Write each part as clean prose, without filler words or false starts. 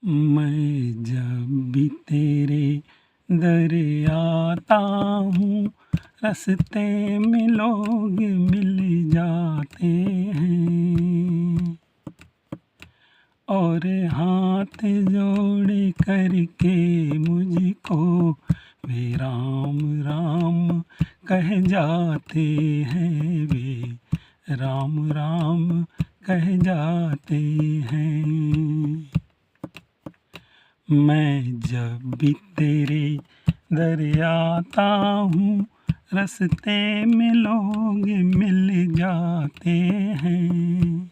मैं जब भी तेरे दर आता हूँ, रास्ते में लोग मिल जाते हैं और हाथ जोड़ करके मुझको वे राम राम कह जाते हैं, वे राम राम कह जाते हैं। मैं जब भी तेरे दर आता हूँ, रास्ते में लोग मिल जाते हैं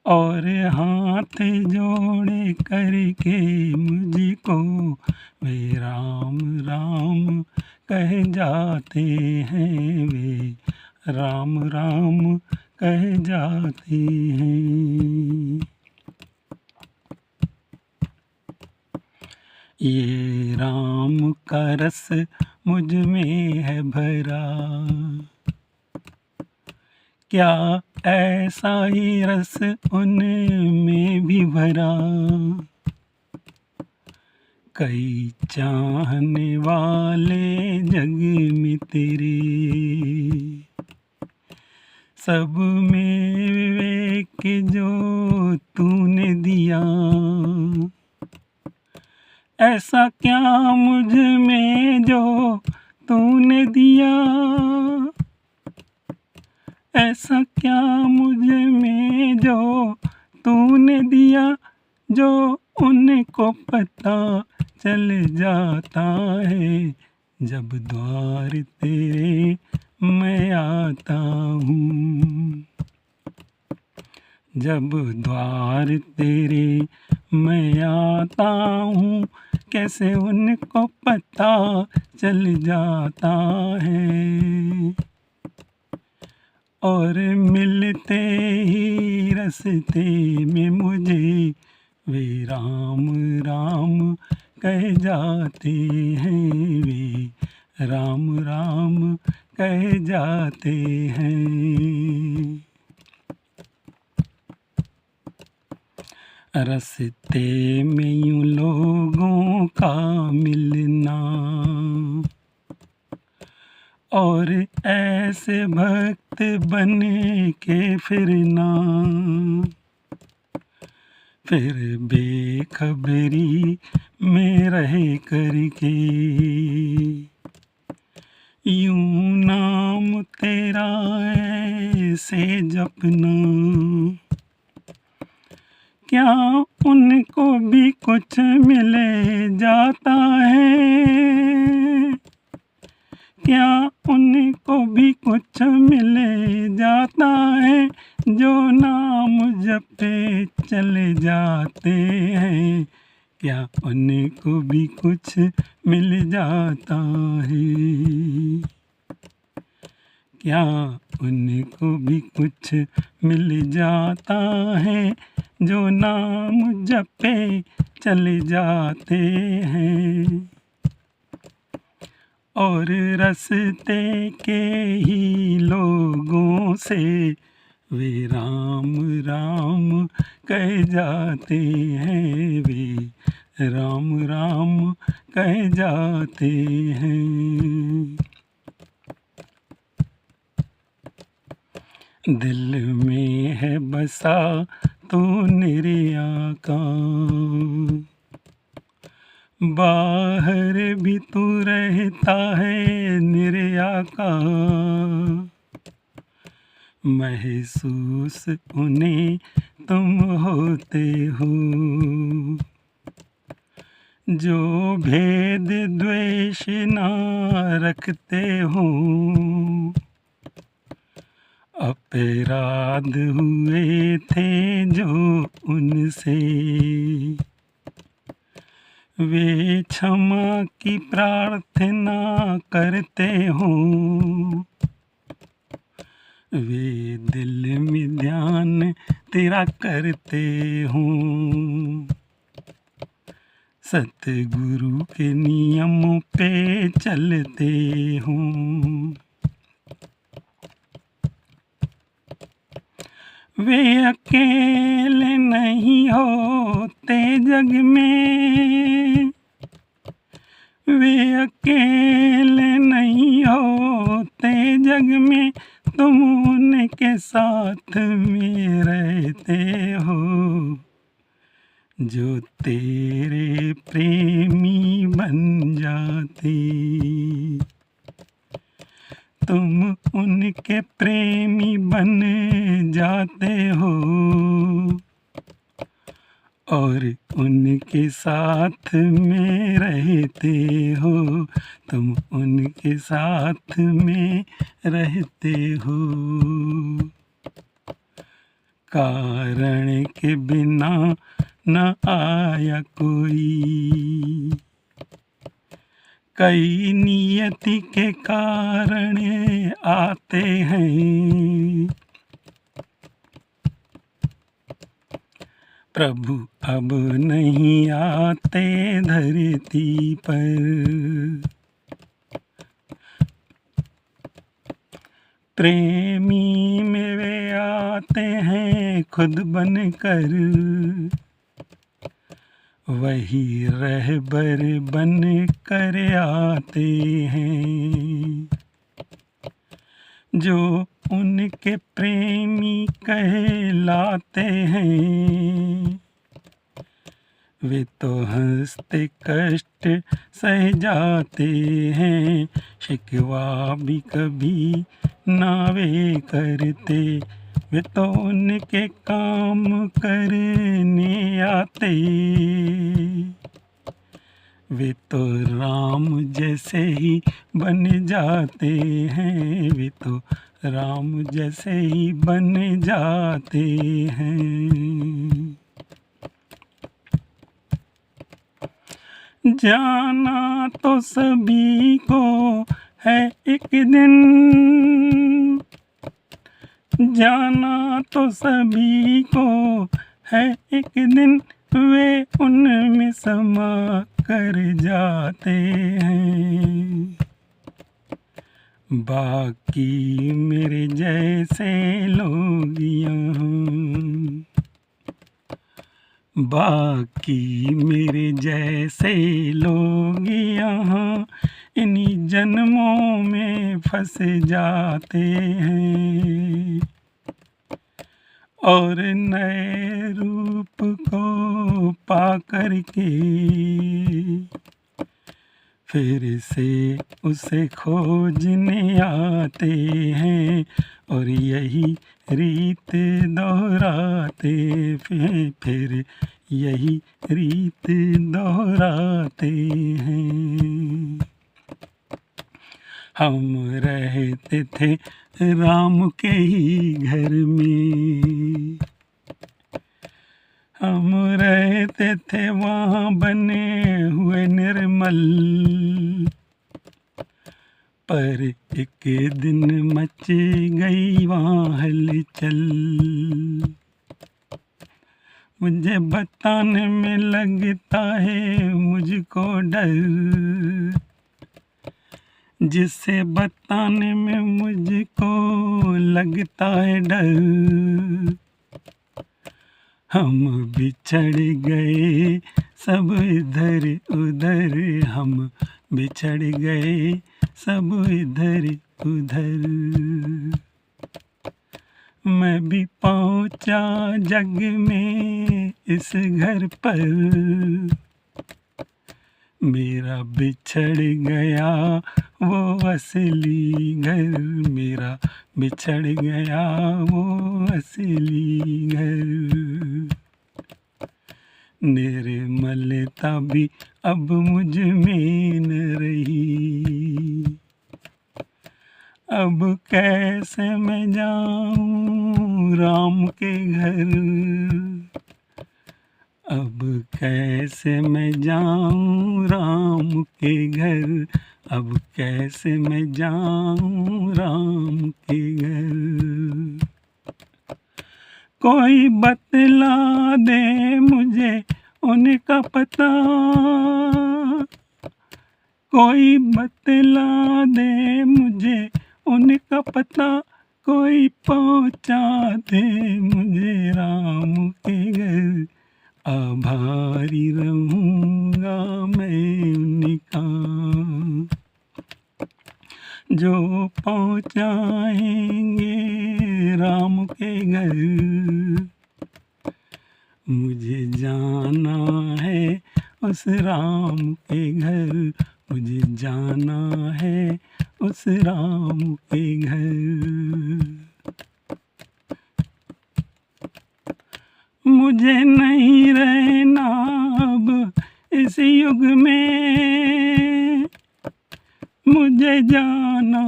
और हाथ जोड़ करके मुझको वे राम राम कह जाते हैं, वे राम राम कह जाते हैं। ये राम का रस मुझ में है भरा, क्या ऐसा ही रस उनमें भी भरा। कई चाहने वाले जग में तेरे, सब में विवेक जो तूने दिया, ऐसा क्या मुझ में जो तूने दिया, ऐसा क्या मुझ में जो तूने दिया, जो उनको पता चल जाता है जब द्वार तेरे मैं आता हूँ। जब द्वार तेरे मैं आता हूँ, कैसे उनको पता चल जाता है और मिलते ही रास्ते में मुझे वे राम राम कह जाते हैं, वे राम राम कह जाते हैं। रास्ते में यूं लोगों का मिलना और ऐसे भक्त बन के फिरना, फिर बेखबरी में रह करके यूं नाम तेरा ऐसे जपना, क्या उनको भी कुछ मिल जाता है, क्या उनको भी कुछ मिल जाता है, जो नाम जपे चले जाते हैं, क्या उनको भी कुछ मिल जाता है, क्या उनको भी कुछ मिल जाता है, जो नाम जपे चले जाते हैं और रास्ते के ही लोगों से वे राम राम कह जाते हैं, वे राम राम कह जाते हैं। दिल में है बसा तू निर्या का, बाहर भी तू रहता है निर्या का, महसूस उन्हें तुम होते हो, जो भेद द्वेष ना रखते हो, अपराध हुए थे जो उनसे, वे क्षमा की प्रार्थना करते हो, वे दिल में ध्यान तेरा करते हो, सतगुरु के नियमों पे चलते हो, वे अकेले नहीं हो होते जग में, वे अकेले नहीं होते जग में, तुम उनके साथ में रहते हो। जो तेरे प्रेमी बन जाते, तुम उनके प्रेमी बन जाते हो, और उनके साथ में रहते हो, तुम उनके साथ में रहते हो। कारण के बिना न आया कोई, कई नियति के कारण आते हैं। प्रभु अब नहीं आते धरती पर, प्रेमी में वे आते हैं खुद बनकर, वही रहबर बन कर आते हैं। जो उनके प्रेमी कहलाते हैं, वे तो हंसते कष्ट सह जाते हैं, शिकवा भी कभी ना वे करते, वे तो उनके काम करने आते। वे तो राम जैसे ही बन जाते हैं, वे तो राम जैसे ही बन जाते हैं। जाना तो सभी को है एक दिन, जाना तो सभी को है एक दिन, वे उनमें समा कर जाते हैं। बाकी मेरे जैसे लोग यहाँ, बाकी मेरे जैसे लोग यहाँ इन्हीं जन्मों में फंस जाते हैं, और नए रूप को पा कर के फिर से उसे खोजने आते हैं, और यही रीत दोहराते, फिर यही रीत दोहराते हैं। हम रहते थे राम के ही घर में, हम रहते थे वहाँ बने हुए निर्मल, पर एक दिन मच गई वहाँ हलचल। मुझे बताने में लगता है मुझको डर, जिसे बताने में मुझको लगता है डर। हम बिछड़ गए सब इधर उधर, हम बिछड़ गए सब इधर उधर। मैं भी पहुंचा जग में इस घर पर, मेरा बिछड़ गया वो असली घर, मेरा बिछड़ गया वो असली घर। निर्मलता भी अब मुझ में न रही, अब कैसे मैं जाऊं राम के घर, अब कैसे मैं जाऊं राम के घर, अब कैसे मैं जाऊं राम के घर। कोई बतला दे मुझे उनका पता, कोई बतला दे मुझे उनका पता, कोई पहुंचा दे मुझे राम के घर, आभारी रहूँगा मैं उनका जो पहुँचाएंगे राम के घर। मुझे जाना है उस राम के घर, मुझे जाना है उस राम के घर। मुझे नहीं रहना अब इस युग में, मुझे जाना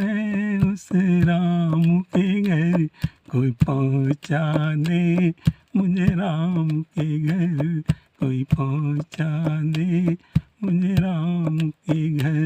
है उस राम के घर। कोई पहुँचा दे मुझे राम के घर, कोई पहुँचा दे मुझे राम के घर।